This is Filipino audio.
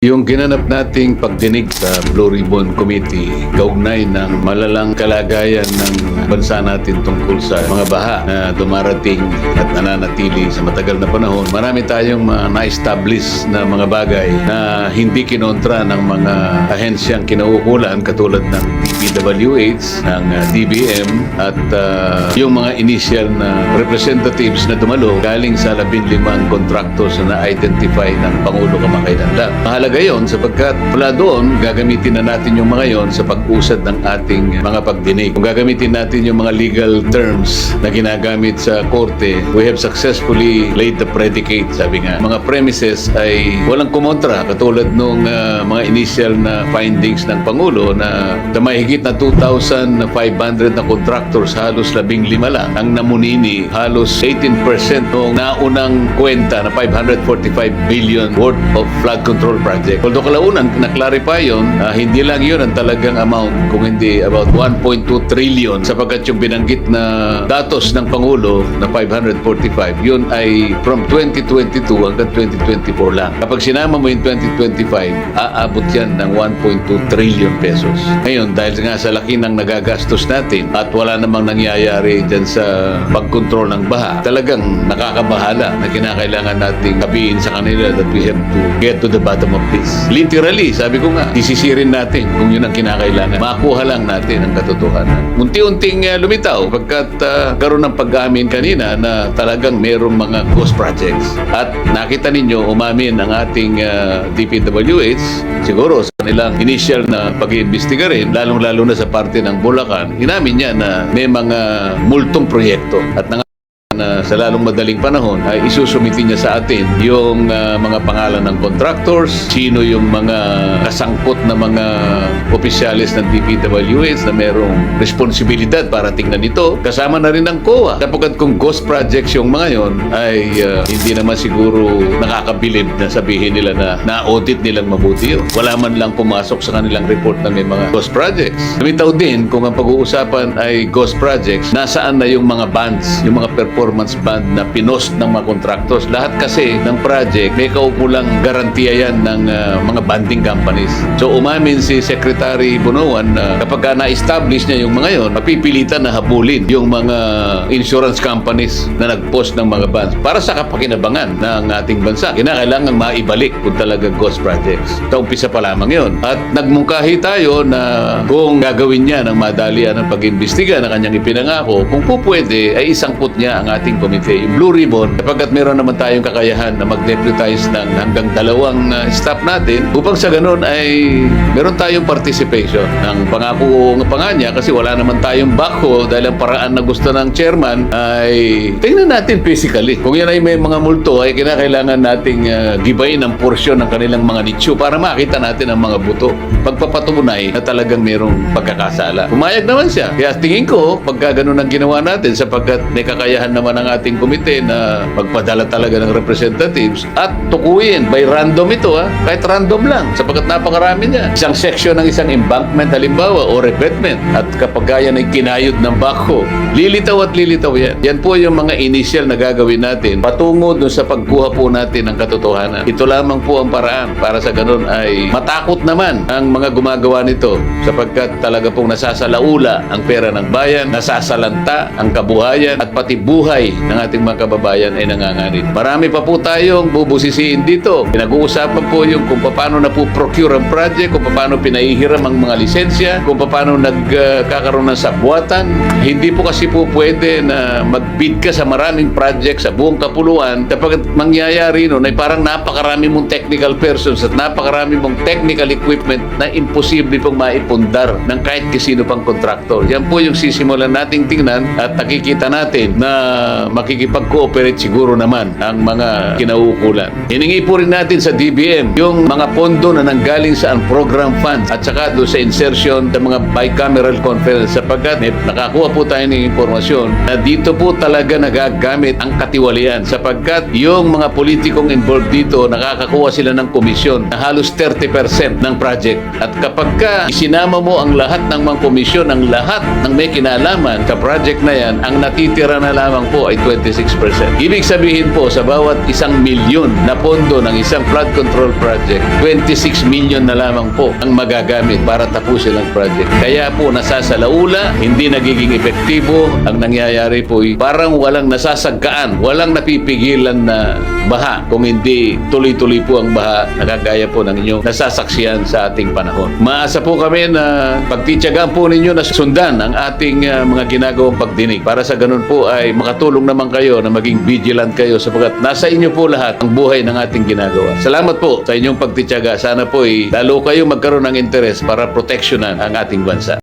Yung ginanap nating pagdinig sa Blue Ribbon Committee, kaugnay ng malalang kalagayan ng bansa natin tungkol sa mga baha na dumarating at nananatili sa matagal na panahon. Marami tayong na-establish na mga bagay na hindi kinontra ng mga ahensyang kinauukulan katulad ng DPWH, ng DBM at yung mga initial na representatives na dumalo galing sa 15 contractors na na-identify ng Pangulo kamakailan lang. Mahalaga yon sapagkat mula doon, gagamitin na natin yung mga yon sa pag-usad ng ating mga pagdinig. Kung gagamitin natin yung mga legal terms na ginagamit sa korte, we have successfully laid the predicate, sabi nga. Mga premises ay walang kumontra katulad nung mga initial na findings ng Pangulo na mahigit na 2,500 na contractors, halos 15 lang ang namunini, halos 18% ng naunang kwenta na 545 billion worth of flood control project. Although kalaunan, na-clarify yun, hindi lang yun ang talagang amount, kung hindi about 1.2 trillion sapagkat yung binanggit na datos ng Pangulo na 545, yun ay from 2022 hanggang 2024 lang. Kapag sinama mo yung 2025, aabot yan ng 1.2 trillion pesos. Ngayon, dahil nga sa laki ng nagagastos natin at wala namang nangyayari dyan sa pagkontrol ng baha, talagang nakakabahala na kinakailangan nating sabihin sa kanila that we have to get to the bottom of this. Literally, sabi ko nga, isisirin natin kung yun ang kinakailangan. Makuha lang natin ang katotohanan. Unti-unting lumitaw pagkat karoon ng pag-amin kanina na talagang merong mga ghost projects. At nakita ninyo, umamin ang ating DPWH, siguro sa kanilang initial na pag-iimbestiga rin, lalong-lalo na sa parte ng Bulacan, inamin niya na may mga multong proyekto at na sa lalong madaling panahon ay isusumiti niya sa atin yung mga pangalan ng contractors, sino yung mga kasangkot na mga opisyalis ng DPWH na merong responsibilidad para tingnan ito. Kasama na rin ang COA. Kapag kung ghost projects yung mga yon ay hindi naman siguro nakakabilib na sabihin nila na na-audit nilang mabuti yun. Wala man lang pumasok sa kanilang report na may mga ghost projects. Lumitaw din kung ang pag-uusapan ay ghost projects, nasaan na yung mga bans, yung mga performance band na pinost ng mga contractors. Lahat kasi ng project may kaukulang garantiya yan ng mga banding companies. So umamin si Secretary Bunuan na kapag na-establish niya yung mga yon, mapipilitan na habulin yung mga insurance companies na nag-post ng mga bonds para sa kapakinabangan ng ating bansa. Kinakailangan maibalik kung talaga ghost projects. Ito umpisa pa lamang yon. At nagmungkahi tayo na kung gagawin niya ng madalian ng pag-imbestiga na kanyang ipinangako, kung po pwede ay isangkot niya ang ating komite, yung Blue Ribbon, kapagkat meron naman tayong kakayahan na mag-deputize ng hanggang 2 staff natin upang sa ganun ay meron tayong participation. Ang pangako nga pa nga niya, kasi wala naman tayong backhoe dahil ang paraan na gusto ng chairman ay tingnan natin physically. Kung yan ay may mga multo, ay kinakailangan nating gibayin ang porsyon ng kanilang mga nicho para makita natin ang mga buto. Pagpapatunay na talagang merong pagkakasala. Pumayag naman siya. Kaya tingin ko, pagka ganun ang ginawa natin sapagkat may kakayahan naman ang ating komite na magpadala talaga ng representatives at tukuyin by random ito kahit random lang sapagkat napakarami niya. Isang section ng isang embankment halimbawa o revetment at kapag yan ay kinayod ng backhoe, lilitaw at lilitaw yan. Yan po yung mga initial na gagawin natin patungo dun sa pagkuha po natin ng katotohanan. Ito lamang po ang paraan para sa ganun ay matakot naman ang mga gumagawa nito sapagkat talaga pong nasasalaula ang pera ng bayan, nasasalanta ang kabuhayan at pati buhay ng ating mga kababayan ay nanganganib. Marami pa po tayong bubusisiin dito. Pinag-uusapan po yung kung paano na po procure ang project, kung paano pinahihiram ang mga lisensya, kung paano nagkakaroon ng sabwatan. Hindi po kasi po pwede na mag-bid ka sa maraming project sa buong kapuluan kapag mangyayari nun ay parang napakarami mong technical persons at napakarami mong technical equipment na imposible pong maipundar ng kahit kisino pang kontraktor. Yan po yung sisimulan nating tingnan at nakikita natin na makikipag-cooperate siguro naman ang mga kinauukulan. Hiningi po rin natin sa DBM yung mga pondo na nanggaling sa program funds at saka doon sa insertion ng mga bicameral conference sapagkat nakakuha po tayo ng impormasyon na dito po talaga nagagamit ang katiwalian sapagkat yung mga politikong involved dito nakakakuha sila ng komisyon na halos 30% ng project at kapag isinama mo ang lahat ng mga komisyon, ang lahat ng may kinalaman sa project na yan, ang natitira na lamang po ay 26%. Ibig sabihin po, sa bawat 1,000,000 na pondo ng isang flood control project, 26 million na lamang po ang magagamit para tapusin ang project. Kaya po nasasalaula, hindi nagiging epektibo. Ang nangyayari po ay parang walang nasasagkaan, walang napipigilan na baha kung hindi tuloy-tuloy po ang baha na kagaya po ng inyong nasasaksihan sa ating panahon. Maasa po kami na pagtitiyagaan po ninyo na sundan ang ating mga ginagawang pagdinig. Para sa ganun po ay makatulong naman kayo na maging vigilant kayo sapagkat nasa inyo po lahat ang buhay ng ating ginagawa. Salamat po sa inyong pagtitiyaga. Sana po ay lalo kayong magkaroon ng interes para proteksyonan ang ating bansa.